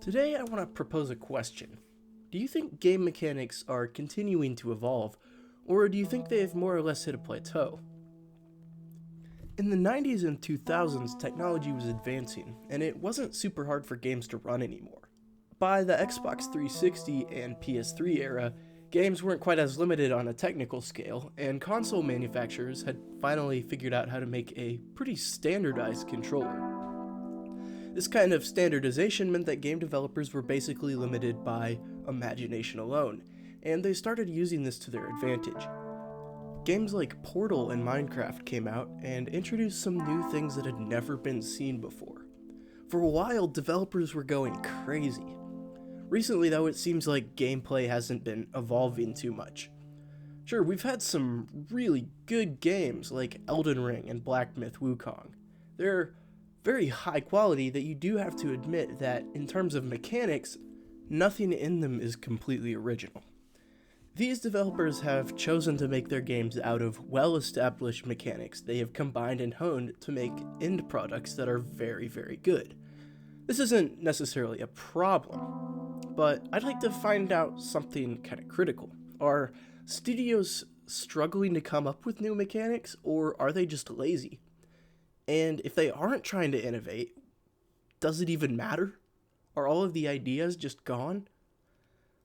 Today I want to propose a question. Do you think game mechanics are continuing to evolve, or do you think they have more or less hit a plateau? In the 90s and 2000s, technology was advancing, and it wasn't super hard for games to run anymore. By the Xbox 360 and PS3 era, games weren't quite as limited on a technical scale, and console manufacturers had finally figured out how to make a pretty standardized controller. This kind of standardization meant that game developers were basically limited by imagination alone, and they started using this to their advantage. Games like Portal and Minecraft came out and introduced some new things that had never been seen before. For a while, developers were going crazy. Recently, though, it seems like gameplay hasn't been evolving too much. Sure, we've had some really good games like Elden Ring and Black Myth Wukong. They're very high quality that you do have to admit that in terms of mechanics, nothing in them is completely original. These developers have chosen to make their games out of well-established mechanics they have combined and honed to make end products that are very, very good. This isn't necessarily a problem, but I'd like to find out something kind of critical. Are studios struggling to come up with new mechanics, or are they just lazy? And if they aren't trying to innovate, does it even matter? Are all of the ideas just gone?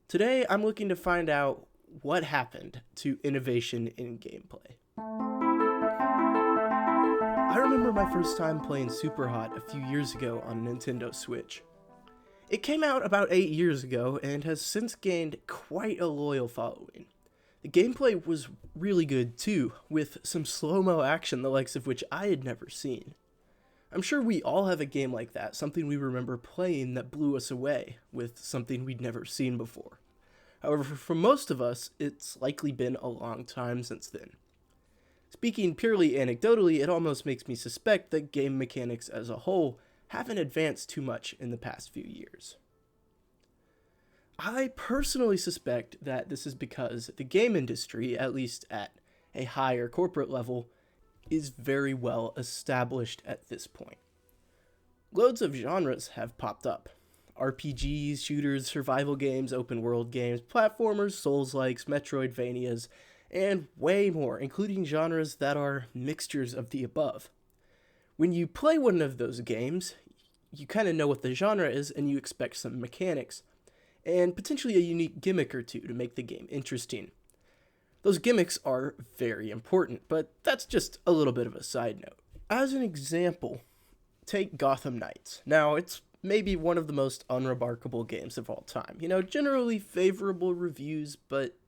Today, I'm looking to find out what happened to innovation in gameplay. I remember my first time playing Superhot a few years ago on Nintendo Switch. It came out about 8 years ago and has since gained quite a loyal following. The gameplay was really good too, with some slow-mo action the likes of which I had never seen. I'm sure we all have a game like that, something we remember playing that blew us away, with something we'd never seen before. However, for most of us, it's likely been a long time since then. Speaking purely anecdotally, it almost makes me suspect that game mechanics as a whole haven't advanced too much in the past few years. I personally suspect that this is because the game industry, at least at a higher corporate level, is very well established at this point. Loads of genres have popped up. RPGs, shooters, survival games, open world games, platformers, Souls-likes, Metroidvanias, and way more, including genres that are mixtures of the above. When you play one of those games, you kind of know what the genre is and you expect some mechanics, and potentially a unique gimmick or two to make the game interesting. Those gimmicks are very important, but that's just a little bit of a side note. As an example, take Gotham Knights. Now, it's maybe one of the most unremarkable games of all time. Generally favorable reviews, but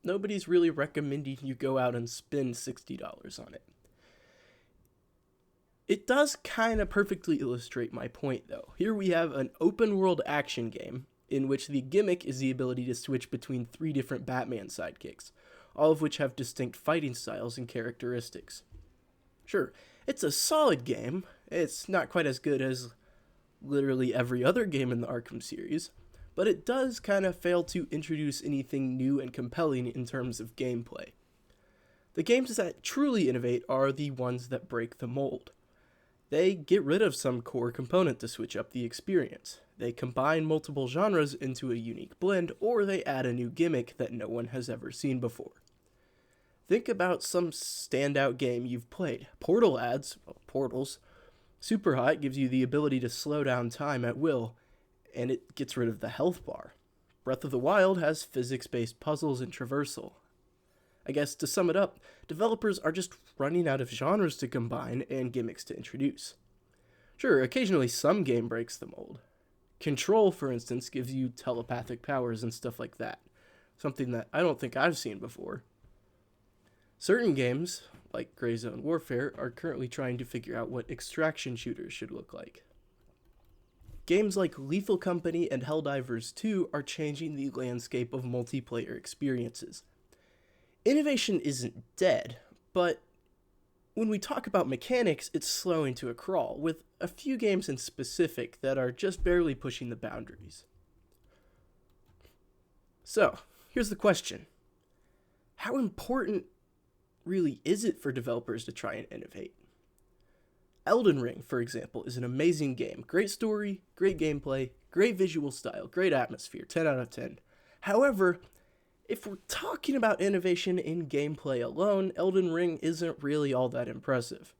nobody's really recommending you go out and spend $60 on it. It does kind of perfectly illustrate my point, though. Here we have an open-world action game in which the gimmick is the ability to switch between 3 different Batman sidekicks, all of which have distinct fighting styles and characteristics. Sure, it's a solid game. It's not quite as good as literally every other game in the Arkham series, but it does kind of fail to introduce anything new and compelling in terms of gameplay. The games that truly innovate are the ones that break the mold. They get rid of some core component to switch up the experience. They combine multiple genres into a unique blend, or they add a new gimmick that no one has ever seen before. Think about some standout game you've played. Portals. Superhot gives you the ability to slow down time at will, and it gets rid of the health bar. Breath of the Wild has physics-based puzzles and traversal. I guess to sum it up, developers are just running out of genres to combine and gimmicks to introduce. Sure, occasionally some game breaks the mold. Control, for instance, gives you telepathic powers and stuff like that, something that I don't think I've seen before. Certain games, like Gray Zone Warfare, are currently trying to figure out what extraction shooters should look like. Games like Lethal Company and Helldivers 2 are changing the landscape of multiplayer experiences. Innovation isn't dead, but when we talk about mechanics, it's slowing to a crawl, with a few games in specific that are just barely pushing the boundaries. So, here's the question. How important really is it for developers to try and innovate? Elden Ring, for example, is an amazing game. Great story, great gameplay, Great visual style, great atmosphere, 10 out of 10. However, if we're talking about innovation in gameplay alone, Elden Ring isn't really all that impressive.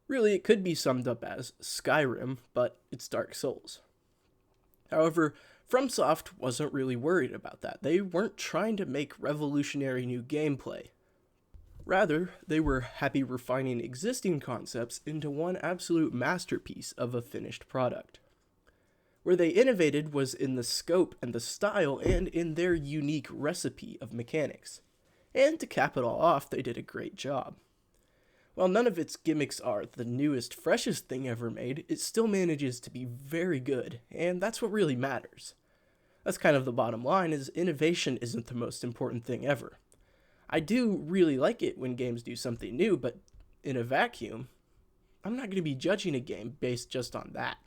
Really, it could be summed up as Skyrim, but it's Dark Souls. However, FromSoft wasn't really worried about that. They weren't trying to make revolutionary new gameplay. Rather, they were happy refining existing concepts into one absolute masterpiece of a finished product. Where they innovated was in the scope and the style and in their unique recipe of mechanics. And to cap it all off, they did a great job. While none of its gimmicks are the newest, freshest thing ever made, it still manages to be very good, and that's what really matters. That's kind of the bottom line, is innovation isn't the most important thing ever. I do really like it when games do something new, but in a vacuum, I'm not going to be judging a game based just on that.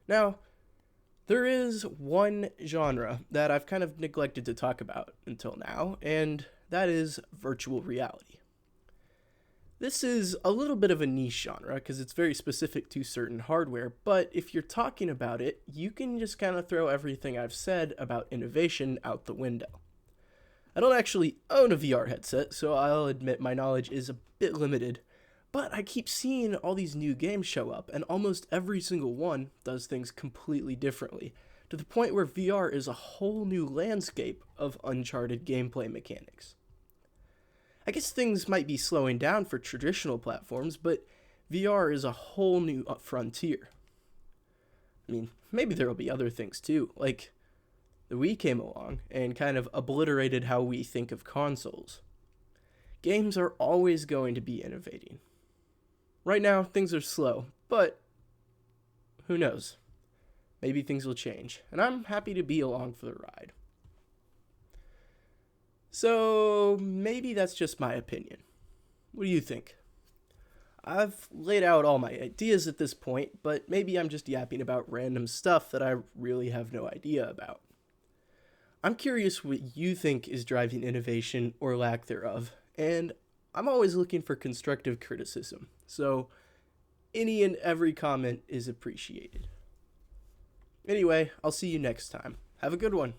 Now, there is one genre that I've kind of neglected to talk about until now, and that is virtual reality. This is a little bit of a niche genre because it's very specific to certain hardware, but if you're talking about it, you can just kind of throw everything I've said about innovation out the window. I don't actually own a VR headset, so I'll admit my knowledge is a bit limited, but I keep seeing all these new games show up, and almost every single one does things completely differently, to the point where VR is a whole new landscape of uncharted gameplay mechanics. I guess things might be slowing down for traditional platforms, but VR is a whole new frontier. I mean, maybe there will be other things too, like the Wii came along and kind of obliterated how we think of consoles. Games are always going to be innovating. Right now, things are slow, but who knows? Maybe things will change, and I'm happy to be along for the ride. So, maybe that's just my opinion. What do you think? I've laid out all my ideas at this point, but maybe I'm just yapping about random stuff that I really have no idea about. I'm curious what you think is driving innovation or lack thereof, and I'm always looking for constructive criticism, so any and every comment is appreciated. Anyway, I'll see you next time. Have a good one.